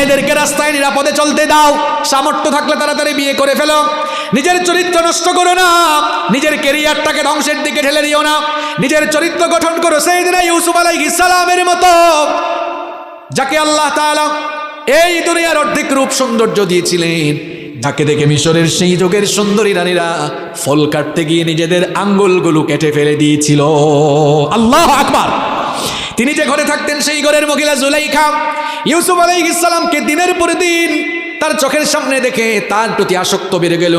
মেয়েদেরকে রাস্তায় নিরাপদে চলতে দাও, সামর্থ্য থাকলে তাড়াতাড়ি বিয়ে করে ফেলো, নিজের চরিত্র নষ্ট করো না, নিজের ক্যারিয়ারটাকে ধ্বংসের দিকে ঠেলে দিও না, নিজের চরিত্র গঠন করো সাইয়েদনা ইউসুফ আলাইহিস সালামের মতো, যাকে আল্লাহ তাআলা এই দুনিয়ার অর্ধেক রূপ সৌন্দর্য দিয়েছিলেন, যাকে দেখে মিশরের সেই যুগের সুন্দরী রানীরা ফল কাটতে গিয়ে নিজেদের আঙ্গুলগুলো কেটে ফেলে দিয়েছিল। আল্লাহু আকবার। তিনি যে ঘরে থাকতেন সেই ঘরের মহিলা জুলাইখা ইউসুফ আলাইহিস সালামকে দিনের পর দিন তার চোখের সামনে দেখে তার প্রতি আসক্ত বেড়ে গেল।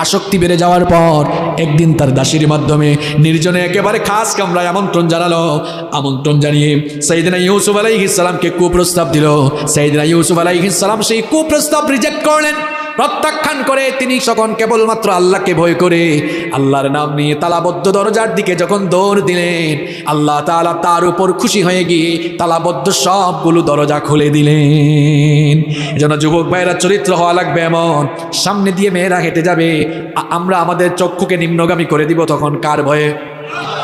আসক্তি বেড়ে যাওয়ার পর একদিন তার দাসীর মাধ্যমে নির্জনে একেবারে খাস কামরায় আমন্ত্রণ জানালো। আমন্ত্রণ জানিয়ে সাইয়েদনা ইউসুফ আলাইহিস সালামকে কুপ্রস্তাব দিল। সাইয়েদনা ইউসুফ আলাইহিস সালাম সেই কুপ্রস্তাব রিজেক্ট করলেন, প্রত্যাখ্যান করে তিনি তখন কেবলমাত্র আল্লাহকে ভয় করে আল্লাহর নাম নিয়ে তালাবদ্ধ দরজার দিকে যখন দৌড় দিলেন, আল্লাহ তাআলা তার উপর খুশি হয়ে গিয়ে তালাবদ্ধ সবগুলো দরজা খুলে দিলেন। এজন্য যুবক ভাইয়েরা চরিত্র হওয়া লাগবে এমন, সামনে দিয়ে মেয়েরা হেঁটে যাবে, আমরা আমাদের চক্ষুকে নিম্নগামী করে দিব, তখন কার ভয়ে?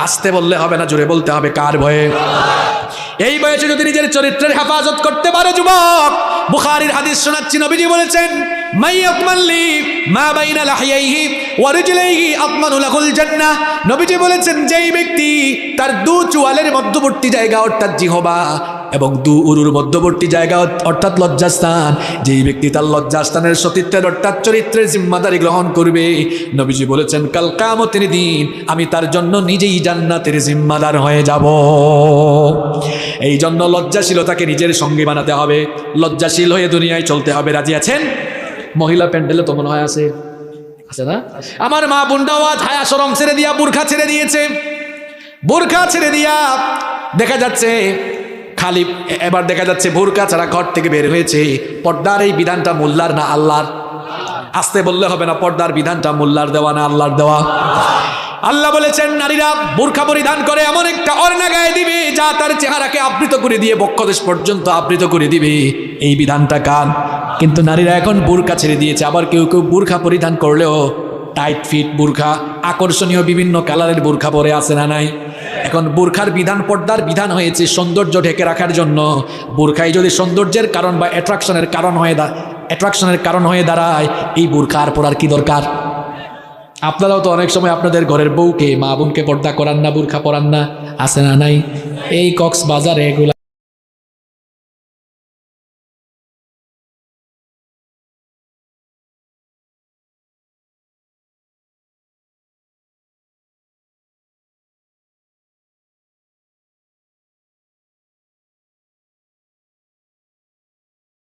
আসতে বললে হবে না, জোরে বলতে হবে, কার ভয়ে? এই বয়সে যদি নিজের চরিত্রের হেফাজত করতে পারো যুবক, বুখারীর হাদিস শোনাচ্ছি, নবীজি বলেছেন মাইয়াকমাল্লি মা বাইনা লাহিয়াইহি ওয়া রিজলাইহি আতমানু লাহুল জান্নাহ। নবীজি বলেছেন যেই ব্যক্তি তার দু চুয়ালের মধ্যবর্তী জায়গা অর্থাৎ জিহবা এবং দু উরুর মধ্যবর্তী জায়গা অর্থাৎ লজ্জাস্থান, যেই ব্যক্তি তার লজ্জাস্থানের সতীত্বের অর্থাৎ চরিত্রের জিম্মাদারি গ্রহণ করবে, নবীজি বলেছেন কাল কিয়ামতের দিন আমি তার জন্য নিজেই জান্নাতের জিম্মাদার হয়ে যাব। এই জন্য লজ্জাশীলতাকে নিজের সঙ্গে বানাতে হবে, লজ্জাশীল হয়ে দুনিয়ায় চলতে হবে। রাজি আছেন? মহিলা প্যান্ডেলে তো মনে হয় আছে না? আমার মা বোনটাও আজ হায়া শরম ছেড়ে দিয়া বুরখা ছেড়ে দিয়েছে। বুরখা ছেড়ে দিয়া দেখা যাচ্ছে খালি, এবার দেখা যাচ্ছে বোরকা ছাড়া ঘর থেকে বের হয়েছে। পর্দার এই বিধানটা মোল্লার না আল্লাহর? আসতে বললে হবে না, পর্দার বিধানটা মোল্লার দেওয়া না আল্লাহর দেওয়া? আল্লাহ বলেছেন নারীরা বোরকা পরিধান করে এমন একটা ওড়না গায়ে দিবে যা তার চেহারাকে আবৃত করে দিয়ে বক্ষদেশ পর্যন্ত আবৃত করে দিবে। এই বিধানটা কার? কিন্তু নারীরা এখন বোরকা ছেড়ে দিয়েছে। আবার কেউ কেউ বোরকা পরিধান করলেও টাইট ফিট বোরকা, আকর্ষণীয় বিভিন্ন কালারের বোরকা পরে আছে না নাই? এখন বোরখার বিধান পর্দার বিধান হয়েছে সৌন্দর্য ঢেকে রাখার জন্য। বোরখাই যদি সৌন্দর্যের কারণ বা অ্যাট্রাকশনের কারণ হয়ে দাঁড়ায়, এই বোরখা আর পরার কি দরকার? আপনারাও তো অনেক সময় আপনাদের ঘরের বউকে, মা বোনকে পর্দা করান না, বোরখা পরান না, আছে না নাই? এই কক্সবাজারে এগুলা